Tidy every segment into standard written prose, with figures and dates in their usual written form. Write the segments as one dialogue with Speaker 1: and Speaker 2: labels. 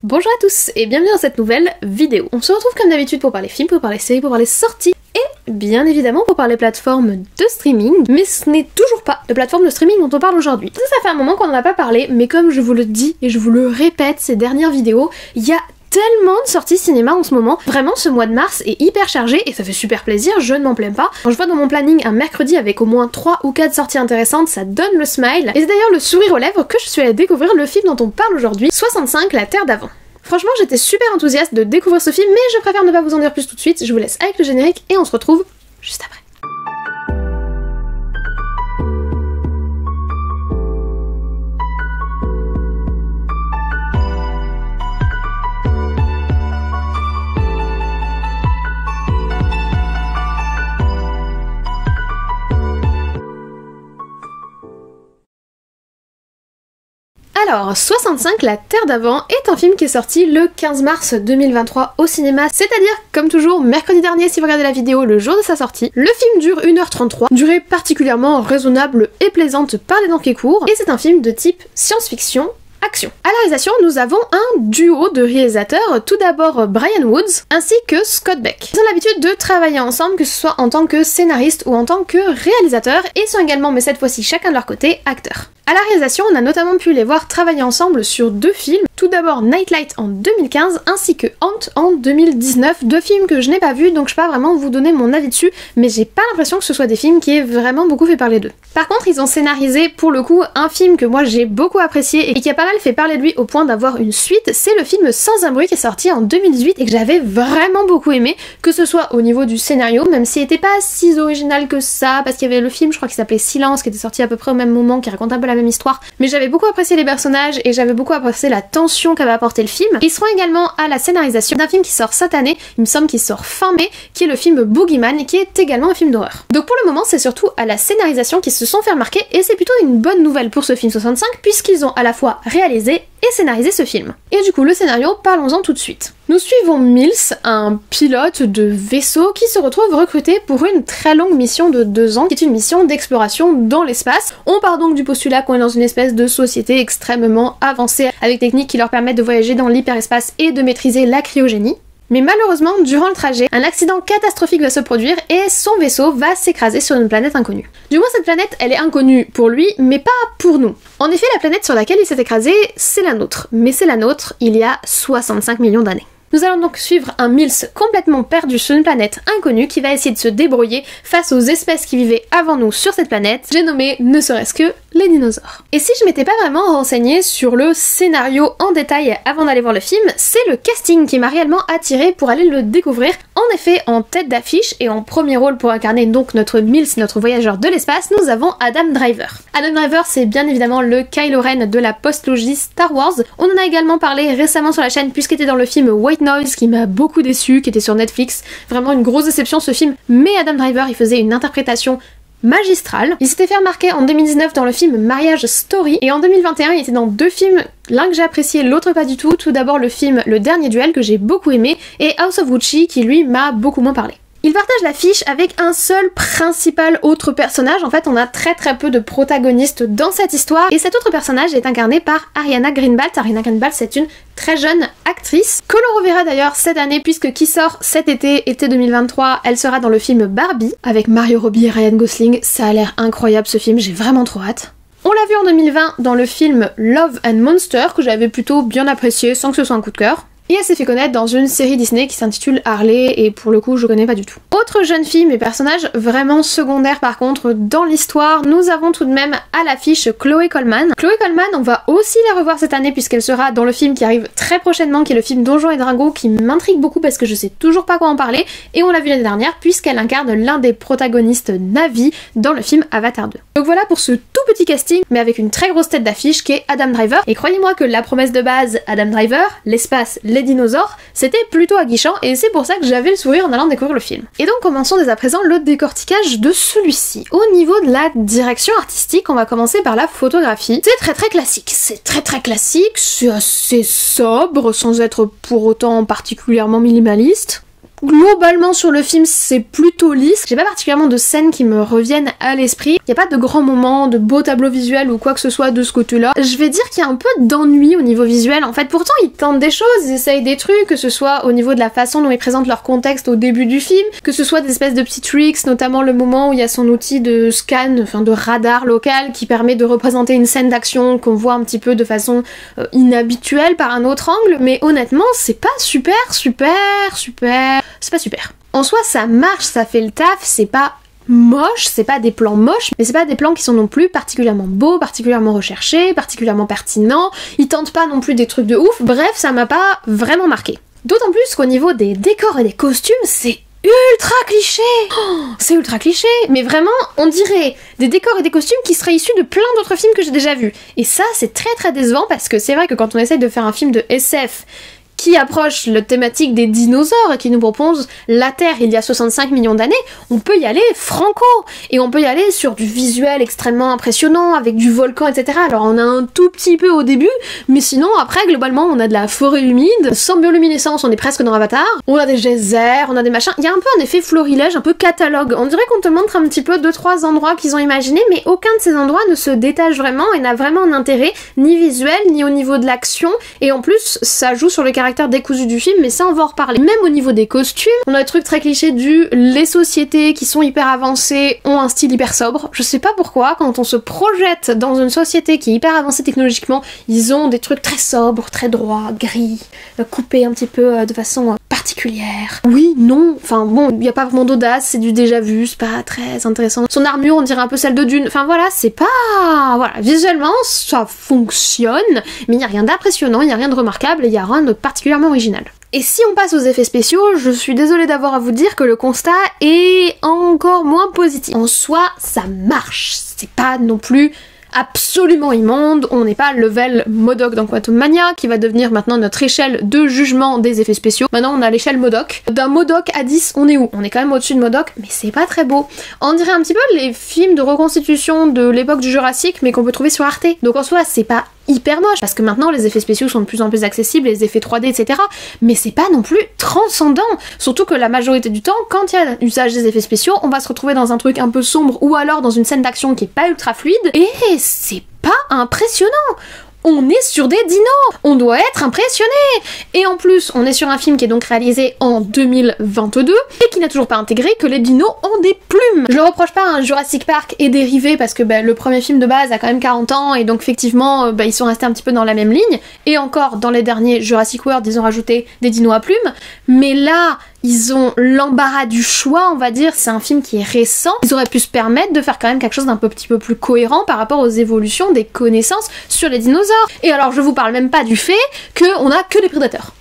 Speaker 1: Bonjour à tous et bienvenue dans cette nouvelle vidéo. On se retrouve comme d'habitude pour parler films, pour parler séries, pour parler sorties et bien évidemment pour parler plateformes de streaming, mais ce n'est toujours pas de plateforme de streaming dont on parle aujourd'hui. Ça fait un moment qu'on n'en a pas parlé, mais comme je vous le dis et je vous le répète ces dernières vidéos, il y a tellement de sorties cinéma en ce moment. Vraiment, ce mois de mars est hyper chargé et ça fait super plaisir, je ne m'en plains pas. Quand je vois dans mon planning un mercredi avec au moins 3 ou 4 sorties intéressantes, ça donne le smile. Et c'est d'ailleurs le sourire aux lèvres que je suis allée découvrir le film dont on parle aujourd'hui, 65, La Terre d'avant. Franchement, j'étais super enthousiaste de découvrir ce film, mais je préfère ne pas vous en dire plus tout de suite. Je vous laisse avec le générique et on se retrouve juste après. Alors, 65, La Terre d'avant est un film qui est sorti le 15 mars 2023 au cinéma, c'est-à-dire, comme toujours, mercredi dernier si vous regardez la vidéo, le jour de sa sortie. Le film dure 1h33, durée particulièrement raisonnable et plaisante par les temps qui courent, et c'est un film de type science-fiction, action. À la réalisation, nous avons un duo de réalisateurs, tout d'abord Bryan Woods ainsi que Scott Beck. Ils ont l'habitude de travailler ensemble, que ce soit en tant que scénariste ou en tant que réalisateur, et sont également, mais cette fois-ci chacun de leur côté, acteurs. À la réalisation, on a notamment pu les voir travailler ensemble sur 2 films, tout d'abord Nightlight en 2015 ainsi que Ant en 2019, 2 films que je n'ai pas vus donc je peux pas vraiment vous donner mon avis dessus, mais j'ai pas l'impression que ce soit des films qui aient vraiment beaucoup fait parler d'eux. Par contre, ils ont scénarisé pour le coup un film que moi j'ai beaucoup apprécié et qui a pas mal fait parler de lui au point d'avoir une suite, c'est le film Sans un bruit qui est sorti en 2018 et que j'avais vraiment beaucoup aimé, que ce soit au niveau du scénario, même s'il était pas si original que ça, parce qu'il y avait le film je crois qui s'appelait Silence qui était sorti à peu près au même moment, qui raconte un peu la même histoire, mais j'avais beaucoup apprécié les personnages et j'avais beaucoup apprécié la tension qu'avait apporté le film. Ils seront également à la scénarisation d'un film qui sort cette année, il me semble qu'il sort fin mai, qui est le film Boogeyman, qui est également un film d'horreur. Donc pour le moment, c'est surtout à la scénarisation qu'ils se sont fait remarquer et c'est plutôt une bonne nouvelle pour ce film 65 puisqu'ils ont à la fois réalisé et scénarisé ce film. Et du coup, le scénario, parlons-en tout de suite. Nous suivons Mills, un pilote de vaisseau qui se retrouve recruté pour une très longue mission de 2 ans, qui est une mission d'exploration dans l'espace. On part donc du postulat qu'on est dans une espèce de société extrêmement avancée, avec des techniques qui leur permettent de voyager dans l'hyperespace et de maîtriser la cryogénie. Mais malheureusement, durant le trajet, un accident catastrophique va se produire et son vaisseau va s'écraser sur une planète inconnue. Du moins, cette planète, elle est inconnue pour lui, mais pas pour nous. En effet, la planète sur laquelle il s'est écrasé, c'est la nôtre. Mais c'est la nôtre il y a 65 millions d'années. Nous allons donc suivre un Mills complètement perdu sur une planète inconnue qui va essayer de se débrouiller face aux espèces qui vivaient avant nous sur cette planète, j'ai nommé ne serait-ce que les dinosaures. Et si je m'étais pas vraiment renseignée sur le scénario en détail avant d'aller voir le film, c'est le casting qui m'a réellement attirée pour aller le découvrir. En effet, en tête d'affiche et en premier rôle pour incarner donc notre Mills, notre voyageur de l'espace, nous avons Adam Driver. Adam Driver, c'est bien évidemment le Kylo Ren de la post-logie Star Wars. On en a également parlé récemment sur la chaîne puisqu'il était dans le film White Noise qui m'a beaucoup déçu, qui était sur Netflix. Vraiment une grosse déception ce film, mais Adam Driver il faisait une interprétation magistrale. Il s'était fait remarquer en 2019 dans le film Marriage Story et en 2021 il était dans 2 films, l'un que j'ai apprécié, l'autre pas du tout. Tout d'abord le film Le Dernier Duel que j'ai beaucoup aimé et House of Gucci qui lui m'a beaucoup moins parlé. Il partage l'affiche avec un seul principal autre personnage. En fait, on a très peu de protagonistes dans cette histoire. Et cet autre personnage est incarné par Ariana Greenblatt. Ariana Greenblatt, c'est une très jeune actrice, que l'on reverra d'ailleurs cette année, puisque qui sort cet été 2023, elle sera dans le film Barbie, avec Margot Robbie et Ryan Gosling. Ça a l'air incroyable ce film, j'ai vraiment trop hâte. On l'a vu en 2020 dans le film Love and Monster, que j'avais plutôt bien apprécié, sans que ce soit un coup de cœur. Et elle s'est fait connaître dans une série Disney qui s'intitule Harley, et pour le coup je connais pas du tout. Autre jeune fille, mais personnage vraiment secondaire par contre dans l'histoire, nous avons tout de même à l'affiche Chloé Coleman. Chloé Coleman, on va aussi la revoir cette année puisqu'elle sera dans le film qui arrive très prochainement, qui est le film Donjons et Dragons, qui m'intrigue beaucoup parce que je sais toujours pas quoi en parler, et on l'a vu l'année dernière puisqu'elle incarne l'un des protagonistes Na'vi dans le film Avatar 2. Donc voilà pour ce tout petit casting, mais avec une très grosse tête d'affiche qui est Adam Driver, et croyez-moi que la promesse de base, Adam Driver, l'espace, les dinosaures, c'était plutôt aguichant et c'est pour ça que j'avais le sourire en allant découvrir le film. Et donc commençons dès à présent le décortiquage de celui-ci. Au niveau de la direction artistique, on va commencer par la photographie. C'est très classique, c'est très classique, c'est assez sobre sans être pour autant particulièrement minimaliste. Globalement sur le film c'est plutôt lisse, j'ai pas particulièrement de scènes qui me reviennent à l'esprit, il y a pas de grands moments, de beaux tableaux visuels ou quoi que ce soit de ce côté-là. Je vais dire qu'il y a un peu d'ennui au niveau visuel en fait, pourtant ils tentent des choses, ils essayent des trucs, que ce soit au niveau de la façon dont ils présentent leur contexte au début du film, que ce soit des espèces de petits tricks, notamment le moment où il y a son outil de scan, enfin de radar local qui permet de représenter une scène d'action qu'on voit un petit peu de façon inhabituelle par un autre angle, mais honnêtement c'est pas super, c'est pas super. En soi ça marche, ça fait le taf, c'est pas moche, c'est pas des plans moches, mais c'est pas des plans qui sont non plus particulièrement beaux, particulièrement recherchés, particulièrement pertinents, ils tentent pas non plus des trucs de ouf, bref ça m'a pas vraiment marqué. D'autant plus qu'au niveau des décors et des costumes, c'est ultra cliché. C'est ultra cliché, mais vraiment on dirait des décors et des costumes qui seraient issus de plein d'autres films que j'ai déjà vus. Et ça c'est très décevant parce que c'est vrai que quand on essaye de faire un film de SF qui approche la thématique des dinosaures et qui nous propose la Terre il y a 65 millions d'années, on peut y aller franco, et on peut y aller sur du visuel extrêmement impressionnant, avec du volcan, etc. Alors on a un tout petit peu au début, mais sinon après globalement on a de la forêt humide, sans bioluminescence, on est presque dans Avatar, on a des geysers, on a des machins, il y a un peu un effet florilège, un peu catalogue, on dirait qu'on te montre un petit peu 2-3 endroits qu'ils ont imaginés, mais aucun de ces endroits ne se détache vraiment et n'a vraiment un intérêt, ni visuel, ni au niveau de l'action, et en plus ça joue sur le caractère décousu du film, mais ça on va en reparler. Même au niveau des costumes, on a des trucs très clichés du les sociétés qui sont hyper avancées ont un style hyper sobre. Je sais pas pourquoi, quand on se projette dans une société qui est hyper avancée technologiquement, ils ont des trucs très sobres, très droits, gris, coupés un petit peu de façon particulière. Oui, non, enfin bon, il y a pas vraiment d'audace, c'est du déjà vu, c'est pas très intéressant. Son armure, on dirait un peu celle de Dune. Enfin voilà, c'est pas... Voilà, visuellement, ça fonctionne, mais il y a rien d'impressionnant, il y a rien de remarquable, il y a rien de particulièrement original. Et si on passe aux effets spéciaux, je suis désolée d'avoir à vous dire que le constat est encore moins positif. En soi, ça marche, c'est pas non plus absolument immonde, on n'est pas level MODOK dans Quantum Mania, qui va devenir maintenant notre échelle de jugement des effets spéciaux. Maintenant on a l'échelle MODOK. D'un MODOK à 10, on est où? On est quand même au-dessus de MODOK, mais c'est pas très beau. On dirait un petit peu les films de reconstitution de l'époque du Jurassique, mais qu'on peut trouver sur Arte. Donc en soi, c'est pas hyper moche, parce que maintenant les effets spéciaux sont de plus en plus accessibles, les effets 3D, etc. Mais c'est pas non plus transcendant. Surtout que la majorité du temps, quand il y a l'usage des effets spéciaux, on va se retrouver dans un truc un peu sombre, ou alors dans une scène d'action qui est pas ultra fluide, et c'est pas impressionnant. On est sur des dinos, on doit être impressionné. Et en plus, on est sur un film qui est donc réalisé en 2022 et qui n'a toujours pas intégré que les dinos ont des plumes. Je le reproche pas à Jurassic Park et dérivé parce que le premier film de base a quand même 40 ans et donc effectivement ils sont restés un petit peu dans la même ligne. Et encore dans les derniers Jurassic World, ils ont rajouté des dinos à plumes. Mais là, ils ont l'embarras du choix, on va dire, c'est un film qui est récent. Ils auraient pu se permettre de faire quand même quelque chose d'un petit peu plus cohérent par rapport aux évolutions des connaissances sur les dinosaures. Et alors je vous parle même pas du fait qu'on a que des prédateurs.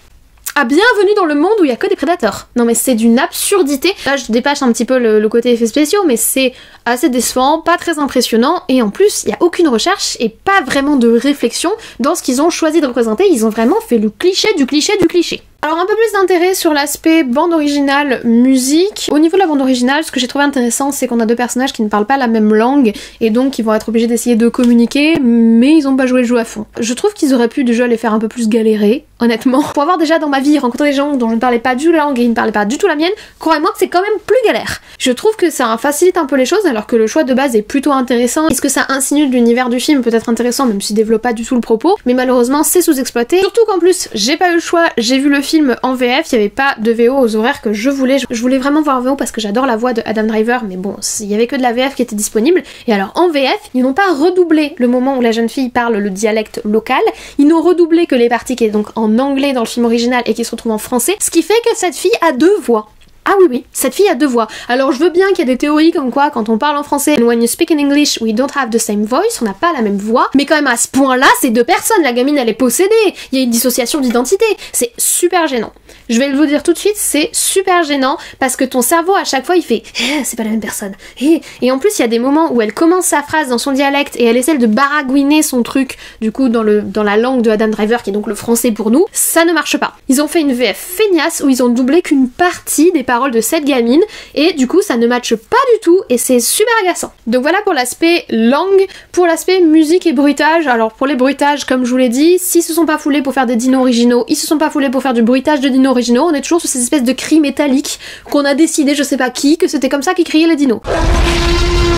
Speaker 1: Ah, bienvenue dans le monde où il y a que des prédateurs. Non mais c'est d'une absurdité. Là je dépasse un petit peu le côté effets spéciaux, mais c'est assez décevant, pas très impressionnant, et en plus il y a aucune recherche et pas vraiment de réflexion dans ce qu'ils ont choisi de représenter. Ils ont vraiment fait le cliché du cliché du cliché. Alors un peu plus d'intérêt sur l'aspect bande originale, musique. Au niveau de la bande originale, ce que j'ai trouvé intéressant, c'est qu'on a deux personnages qui ne parlent pas la même langue, et donc ils vont être obligés d'essayer de communiquer, mais ils ont pas joué le jeu à fond. Je trouve qu'ils auraient pu déjà les faire un peu plus galérer, honnêtement. Pour avoir déjà dans ma vie rencontré des gens dont je ne parlais pas du tout la langue et ils ne parlaient pas du tout la mienne, croyez-moi que c'est quand même plus galère. Je trouve que ça facilite un peu les choses, alors que le choix de base est plutôt intéressant. Est-ce que ça insinue de l'univers du film peut être intéressant, même s'il développe pas du tout le propos, mais malheureusement c'est sous-exploité. Surtout qu'en plus, j'ai pas eu le choix, j'ai vu le film en VF, il n'y avait pas de VO aux horaires que je voulais. Je voulais vraiment voir en VO parce que j'adore la voix de Adam Driver, mais bon, il y avait que de la VF qui était disponible. Et alors en VF, ils n'ont pas redoublé le moment où la jeune fille parle le dialecte local, ils n'ont redoublé que les parties qui est donc en anglais dans le film original et qui se retrouvent en français, ce qui fait que cette fille a deux voix. Ah oui, cette fille a deux voix. Alors je veux bien qu'il y ait des théories comme quoi quand on parle en français, and when you speak in English, we don't have the same voice, on n'a pas la même voix, mais quand même à ce point-là, c'est deux personnes, la gamine elle est possédée, il y a une dissociation d'identité, c'est super gênant. Je vais vous dire tout de suite, c'est super gênant parce que ton cerveau à chaque fois il fait c'est pas la même personne. Et en plus il y a des moments où elle commence sa phrase dans son dialecte et elle essaie de baragouiner son truc du coup dans la langue de Adam Driver qui est donc le français pour nous, ça ne marche pas. Ils ont fait une VF feignasse où ils ont doublé qu'une partie des paroles paroles de cette gamine, et du coup ça ne matche pas du tout, et c'est super agaçant. Donc voilà pour l'aspect langue. Pour l'aspect musique et bruitage, alors pour les bruitages, comme je vous l'ai dit, s'ils se sont pas foulés pour faire des dinos originaux, ils se sont pas foulés pour faire du bruitage de dinos originaux, on est toujours sur ces espèces de cris métalliques qu'on a décidé, je sais pas qui, que c'était comme ça qu'ils criaient les dinos.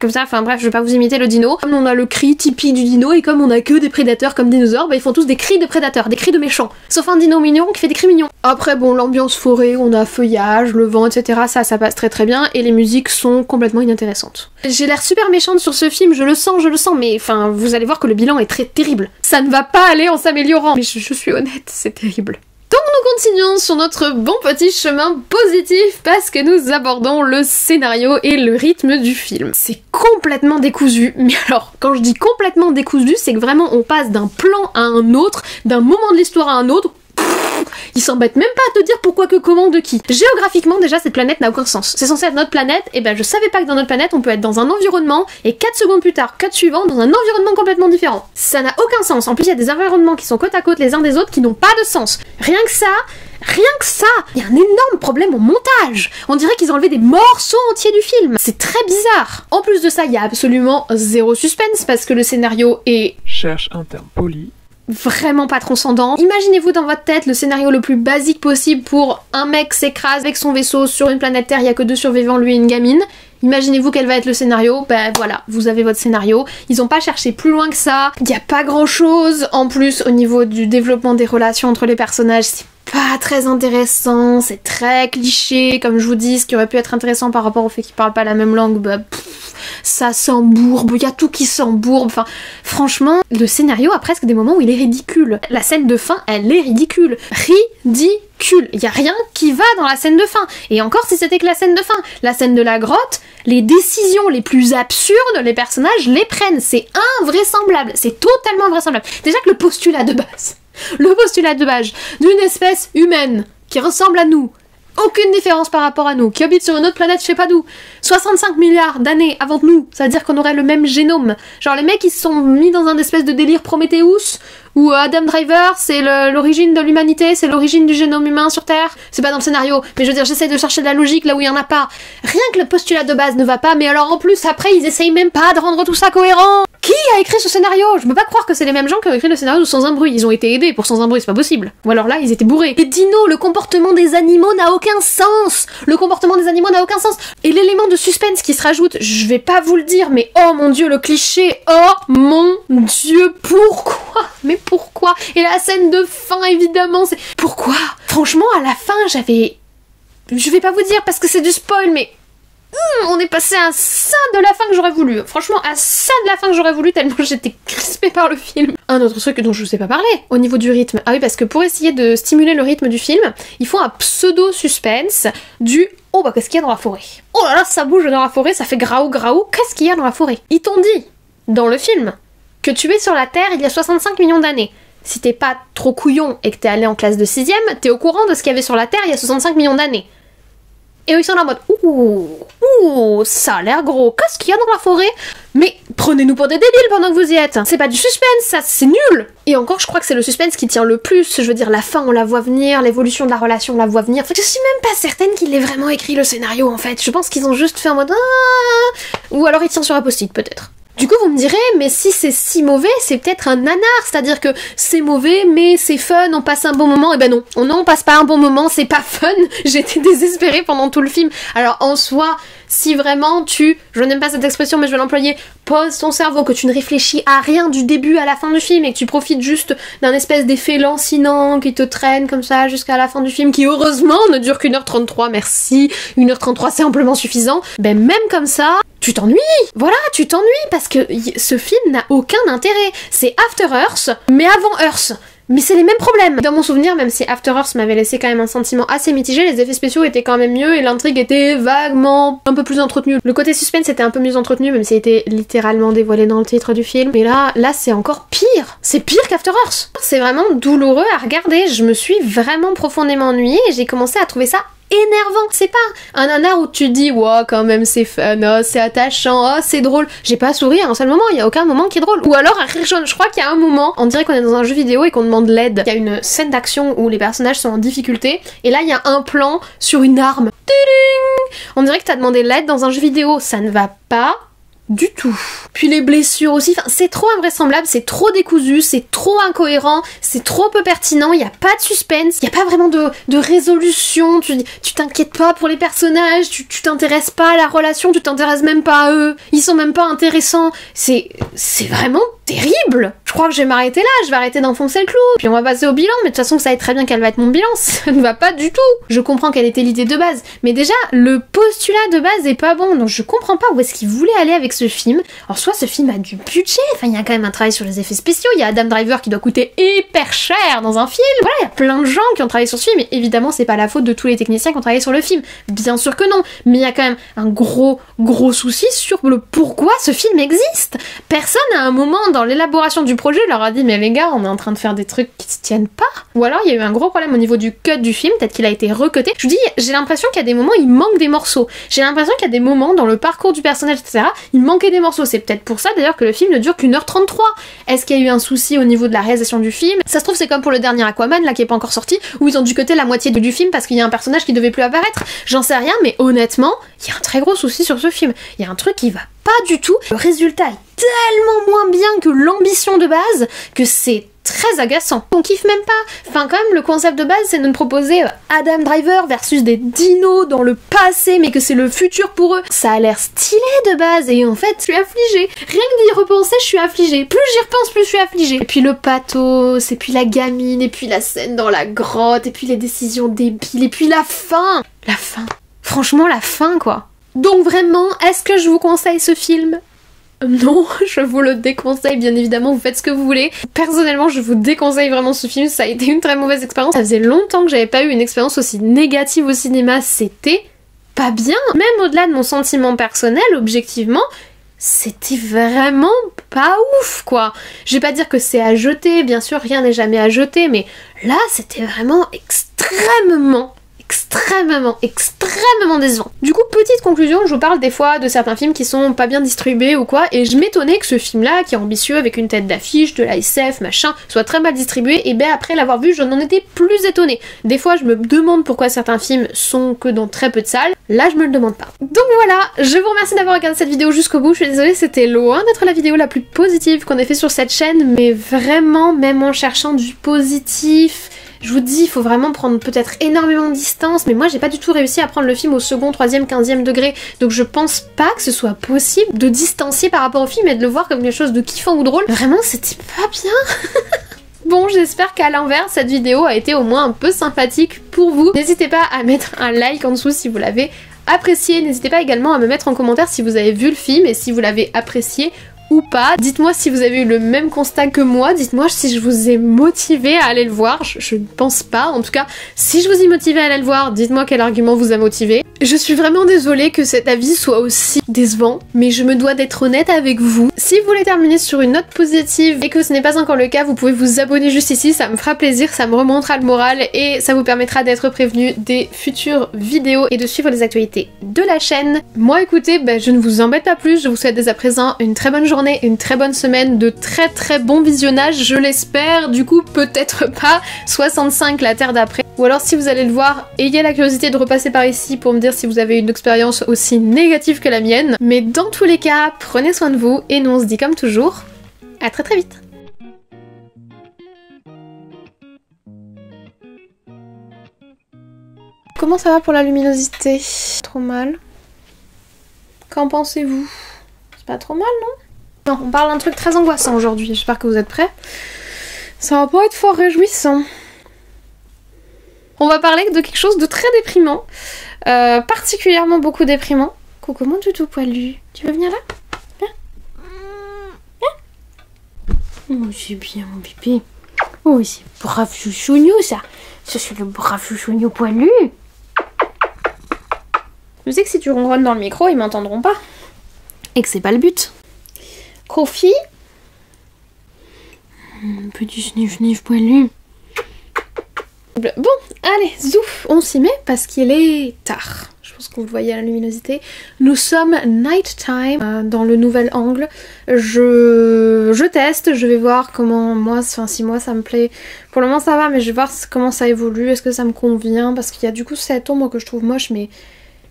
Speaker 1: Comme ça, enfin bref, je vais pas vous imiter le dino. Comme on a le cri Tipeee du dino, et comme on a que des prédateurs comme dinosaures, bah ils font tous des cris de prédateurs, des cris de méchants. Sauf un dino mignon qui fait des cris mignons. Après bon, l'ambiance forêt, on a feuillage, le vent, etc. Ça passe très très bien, et les musiques sont complètement inintéressantes. J'ai l'air super méchante sur ce film, je le sens, mais enfin, vous allez voir que le bilan est très terrible. Ça ne va pas aller en s'améliorant. Mais je suis honnête, c'est terrible. Donc nous continuons sur notre bon petit chemin positif parce que nous abordons le scénario et le rythme du film. C'est complètement décousu, mais alors quand je dis complètement décousu, c'est que vraiment on passe d'un plan à un autre, d'un moment de l'histoire à un autre. Ils s'embêtent même pas à te dire pourquoi, que, comment, de qui. Géographiquement, déjà, cette planète n'a aucun sens. C'est censé être notre planète, et ben je savais pas que dans notre planète, on peut être dans un environnement, et 4 secondes plus tard, cut suivant, dans un environnement complètement différent. Ça n'a aucun sens. En plus, il y a des environnements qui sont côte à côte les uns des autres qui n'ont pas de sens. Rien que ça, il y a un énorme problème au montage. On dirait qu'ils ont enlevé des morceaux entiers du film. C'est très bizarre. En plus de ça, il y a absolument zéro suspense, parce que le scénario est...
Speaker 2: Cherche un terme poli.
Speaker 1: Vraiment pas transcendant. Imaginez-vous dans votre tête le scénario le plus basique possible pour un mec s'écrase avec son vaisseau sur une planète Terre, il y a que 2 survivants, lui et une gamine. Imaginez-vous quel va être le scénario, ben voilà, vous avez votre scénario. Ils ont pas cherché plus loin que ça, il y a pas grand chose. En plus, au niveau du développement des relations entre les personnages, c'est pas très intéressant, c'est très cliché, comme je vous dis, ce qui aurait pu être intéressant par rapport au fait qu'ils parlent pas la même langue, bah ça s'embourbe, il y a tout qui s'embourbe, enfin franchement, le scénario a presque des moments où il est ridicule. La scène de fin, elle est ridicule. Ridicule. Il y a rien qui va dans la scène de fin. Et encore si c'était que la scène de fin. La scène de la grotte, les décisions les plus absurdes, les personnages les prennent. C'est invraisemblable. C'est totalement invraisemblable. Déjà que le postulat de base d'une espèce humaine qui ressemble à nous, aucune différence par rapport à nous, qui habite sur une autre planète, je sais pas d'où, 65 milliards d'années avant nous, ça veut dire qu'on aurait le même génome. Genre les mecs ils se sont mis dans un espèce de délire Prometheus, où Adam Driver c'est l'origine de l'humanité, c'est l'origine du génome humain sur Terre. C'est pas dans le scénario, mais je veux dire j'essaie de chercher de la logique là où il y en a pas. Rien que le postulat de base ne va pas, mais alors en plus après ils essayent même pas de rendre tout ça cohérent. Qui a écrit ce scénario? Je peux pas croire que c'est les mêmes gens qui ont écrit le scénario de Sans un bruit. Ils ont été aidés pour Sans un bruit, c'est pas possible. Ou alors là, ils étaient bourrés. Les dinos, le comportement des animaux n'a aucun sens. Le comportement des animaux n'a aucun sens. Et l'élément de suspense qui se rajoute, je vais pas vous le dire, mais oh mon dieu, le cliché. Oh mon dieu, pourquoi? Mais pourquoi? Et la scène de fin, évidemment, c'est... Pourquoi? Franchement, à la fin, j'avais... Je vais pas vous dire parce que c'est du spoil, mais... on est passé à ça de la fin que j'aurais voulu. Franchement, à ça de la fin que j'aurais voulu, tellement j'étais crispée par le film. Un autre truc dont je vous ai pas parlé, au niveau du rythme. Ah oui, parce que pour essayer de stimuler le rythme du film, ils font un pseudo-suspense du « Oh bah qu'est-ce qu'il y a dans la forêt? Oh là là, ça bouge dans la forêt, ça fait graou graou, qu'est-ce qu'il y a dans la forêt ?» Ils t'ont dit, dans le film, que tu es sur la Terre il y a 65 millions d'années. Si t'es pas trop couillon et que t'es allé en classe de 6ème, t'es au courant de ce qu'il y avait sur la Terre il y a 65 millions d'années. Et eux ils sont là en mode ouh, ça a l'air gros, qu'est-ce qu'il y a dans la forêt? Mais prenez-nous pour des débiles pendant que vous y êtes. C'est pas du suspense, ça, c'est nul. Et encore, je crois que c'est le suspense qui tient le plus. Je veux dire, la fin, on la voit venir, l'évolution de la relation, on la voit venir. En fait, je suis même pas certaine qu'il ait vraiment écrit le scénario, en fait. Je pense qu'ils ont juste fait en mode ou alors il tient sur un post-it, peut-être. Du coup, vous me direz, mais si c'est si mauvais, c'est peut-être un nanar, c'est-à-dire que c'est mauvais, mais c'est fun, on passe un bon moment. Et ben non, on passe pas un bon moment, c'est pas fun. J'étais désespérée pendant tout le film. Alors en soi, si vraiment je n'aime pas cette expression, mais je vais l'employer, pose ton cerveau, que tu ne réfléchis à rien du début à la fin du film et que tu profites juste d'un espèce d'effet lancinant qui te traîne comme ça jusqu'à la fin du film, qui heureusement ne dure qu'1h33, merci, 1h33 c'est amplement suffisant. Ben même comme ça, tu t'ennuies. Voilà, tu t'ennuies parce que ce film n'a aucun intérêt. C'est After Earth, mais avant Earth. Mais c'est les mêmes problèmes. Dans mon souvenir, même si After Earth m'avait laissé quand même un sentiment assez mitigé, les effets spéciaux étaient quand même mieux et l'intrigue était vaguement un peu plus entretenue. Le côté suspense était un peu mieux entretenu, même si c'était littéralement dévoilé dans le titre du film. Mais là c'est encore pire. C'est pire qu'After Earth. C'est vraiment douloureux à regarder. Je me suis vraiment profondément ennuyée et j'ai commencé à trouver ça énervant. C'est pas un nanar où tu te dis ouais quand même c'est fun, oh, c'est attachant, oh, c'est drôle. J'ai pas souri à un seul moment, il y a aucun moment qui est drôle. Ou alors à rire jaune, je crois qu'il y a un moment, on dirait qu'on est dans un jeu vidéo et qu'on demande l'aide. Il y a une scène d'action où les personnages sont en difficulté et là il y a un plan sur une arme. Tuding, on dirait que t'as demandé l'aide dans un jeu vidéo, ça ne va pas du tout. Puis les blessures aussi, enfin, c'est trop invraisemblable, c'est trop décousu, c'est trop incohérent, c'est trop peu pertinent, il y a pas de suspense, il y a pas vraiment de résolution, tu t'inquiètes pas pour les personnages, tu t'intéresses pas à la relation, tu t'intéresses même pas à eux, ils sont même pas intéressants, c'est vraiment terrible. Je crois que je vais m'arrêter là, je vais arrêter d'enfoncer le clou, puis on va passer au bilan, mais de toute façon vous savez très bien quel va être mon bilan, ça ne va pas du tout. Je comprends quelle était l'idée de base, mais déjà le postulat de base est pas bon, donc je comprends pas où est-ce qu'il voulait aller avec ce film. Alors soit ce film a du budget, enfin il y a quand même un travail sur les effets spéciaux, il y a Adam Driver qui doit coûter hyper cher dans un film, voilà, il y a plein de gens qui ont travaillé sur ce film, et évidemment c'est pas la faute de tous les techniciens qui ont travaillé sur le film, bien sûr que non, mais il y a quand même un gros souci sur le pourquoi ce film existe. Personne à un moment dans l'élaboration du projet leur a dit mais les gars on est en train de faire des trucs qui se tiennent pas, ou alors il y a eu un gros problème au niveau du cut du film, peut-être qu'il a été recuté. Je vous dis, j'ai l'impression qu'il y a des moments il manque des morceaux, j'ai l'impression qu'il y a des moments dans le parcours du personnage etc, il manquait des morceaux, c'est peut-être pour ça d'ailleurs que le film ne dure qu'1h33. Est-ce qu'il y a eu un souci au niveau de la réalisation du film? Ça se trouve c'est comme pour le dernier Aquaman là qui est pas encore sorti, où ils ont dû cutter la moitié du film parce qu'il y a un personnage qui devait plus apparaître, j'en sais rien, mais honnêtement il y a un très gros souci sur ce film, il y a un truc qui va pas du tout, le résultat est tellement moins bien que l'ambition de base que c'est très agaçant. On kiffe même pas. Enfin quand même le concept de base c'est de nous proposer Adam Driver versus des dinos dans le passé mais que c'est le futur pour eux. Ça a l'air stylé de base et en fait je suis affligée. Rien que d'y repenser je suis affligée. Plus j'y repense plus je suis affligée. Et puis le pathos, et puis la gamine, et puis la scène dans la grotte, et puis les décisions débiles, et puis la fin. La fin. Franchement la fin quoi. Donc vraiment, est-ce que je vous conseille ce film ? Non, je vous le déconseille, bien évidemment, vous faites ce que vous voulez. Personnellement, je vous déconseille vraiment ce film, ça a été une très mauvaise expérience. Ça faisait longtemps que j'avais pas eu une expérience aussi négative au cinéma, c'était pas bien. Même au-delà de mon sentiment personnel, objectivement, c'était vraiment pas ouf, quoi. Je vais pas dire que c'est à jeter, bien sûr, rien n'est jamais à jeter, mais là, c'était vraiment extrêmement décevant. Du coup, petite conclusion, je vous parle des fois de certains films qui sont pas bien distribués ou quoi, et je m'étonnais que ce film-là, qui est ambitieux avec une tête d'affiche, de la SF, machin, soit très mal distribué, et ben après l'avoir vu, je n'en étais plus étonnée. Des fois, je me demande pourquoi certains films sont que dans très peu de salles, là je me le demande pas. Donc voilà, je vous remercie d'avoir regardé cette vidéo jusqu'au bout, je suis désolée, c'était loin d'être la vidéo la plus positive qu'on ait fait sur cette chaîne, mais vraiment, même en cherchant du positif, je vous dis, il faut vraiment prendre peut-être énormément de distance, mais moi j'ai pas du tout réussi à prendre le film au second, troisième, 15e degré, donc je pense pas que ce soit possible de distancier par rapport au film et de le voir comme quelque chose de kiffant ou drôle. Vraiment, c'était pas bien. Bon, j'espère qu'à l'inverse, cette vidéo a été au moins un peu sympathique pour vous. N'hésitez pas à mettre un like en dessous si vous l'avez apprécié, n'hésitez pas également à me mettre en commentaire si vous avez vu le film et si vous l'avez apprécié ou pas. Dites-moi si vous avez eu le même constat que moi, dites-moi si je vous ai motivé à aller le voir, je ne pense pas, en tout cas, si je vous ai motivé à aller le voir, dites-moi quel argument vous a motivé. Je suis vraiment désolée que cet avis soit aussi décevant, mais je me dois d'être honnête avec vous. Si vous voulez terminer sur une note positive et que ce n'est pas encore le cas, vous pouvez vous abonner juste ici, ça me fera plaisir, ça me remontera le moral et ça vous permettra d'être prévenu des futures vidéos et de suivre les actualités de la chaîne. Moi écoutez, je ne vous embête pas plus, je vous souhaite dès à présent une très bonne journée, une très bonne semaine, de très bons visionnages, je l'espère, du coup peut-être pas 65 la Terre d'après. Ou alors si vous allez le voir, ayez la curiosité de repasser par ici pour me dire si vous avez une expérience aussi négative que la mienne. Mais dans tous les cas, prenez soin de vous et nous on se dit comme toujours, à très vite. Comment ça va pour la luminosité? Trop mal. Qu'en pensez-vous? C'est pas trop mal, non? Non, on parle d'un truc très angoissant aujourd'hui, j'espère que vous êtes prêts. Ça va pas être fort réjouissant. On va parler de quelque chose de très déprimant, particulièrement beaucoup déprimant. Coucou mon toutou poilu, tu veux venir là? Viens. Viens. Oh c'est bien mon bébé. Oh c'est brave chouchougnou ça. Ça c'est le brave chouchougnou poilu. Je sais que si tu ronronnes dans le micro, ils m'entendront pas. Et que c'est pas le but. Kofi. Petit sniff poilu. Bon, allez, zouf, on s'y met parce qu'il est tard. Je pense que vous le voyez à la luminosité. Nous sommes night time dans le nouvel angle. Je teste, je vais voir comment moi, enfin si moi ça me plaît. Pour le moment ça va, mais je vais voir comment ça évolue, est-ce que ça me convient, parce qu'il y a du coup cette ombre que je trouve moche, mais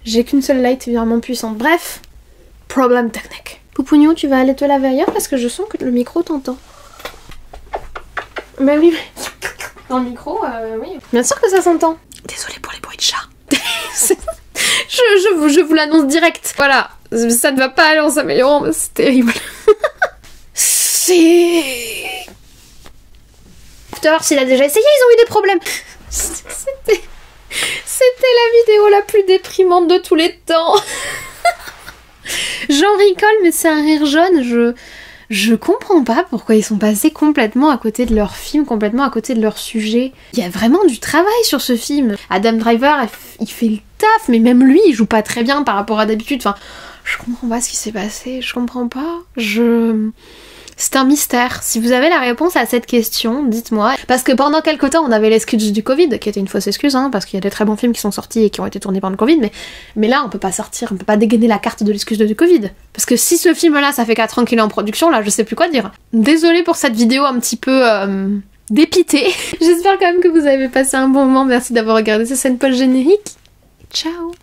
Speaker 1: j'ai qu'une seule light vraiment puissante. Bref, problème technique. Poupougnou, tu vas aller te laver ailleurs parce que je sens que le micro t'entend. Bah oui, mais dans le micro, oui. Bien sûr que ça s'entend. Désolée pour les bruits de chat. je vous l'annonce direct. Voilà, ça ne va pas aller en s'améliorant, mais c'est terrible. C'est... Faut voir s'il a déjà essayé, ils ont eu des problèmes. C'était la vidéo la plus déprimante de tous les temps. J'en rigole, mais c'est un rire jaune. Je comprends pas pourquoi ils sont passés complètement à côté de leur film, complètement à côté de leur sujet. Il y a vraiment du travail sur ce film. Adam Driver, il fait le taf, mais même lui, il joue pas très bien par rapport à d'habitude. Enfin, je comprends pas ce qui s'est passé, je comprends pas. C'est un mystère. Si vous avez la réponse à cette question, dites-moi. Parce que pendant quelque temps, on avait l'excuse du Covid, qui était une fausse excuse, hein, parce qu'il y a des très bons films qui sont sortis et qui ont été tournés pendant le Covid, mais là, on peut pas sortir, on peut pas dégainer la carte de l'excuse du Covid. Parce que si ce film-là, ça fait 4 ans qu'il est en production, là, je sais plus quoi dire. Désolée pour cette vidéo un petit peu... dépitée. J'espère quand même que vous avez passé un bon moment. Merci d'avoir regardé cette scène post-générique. Ciao.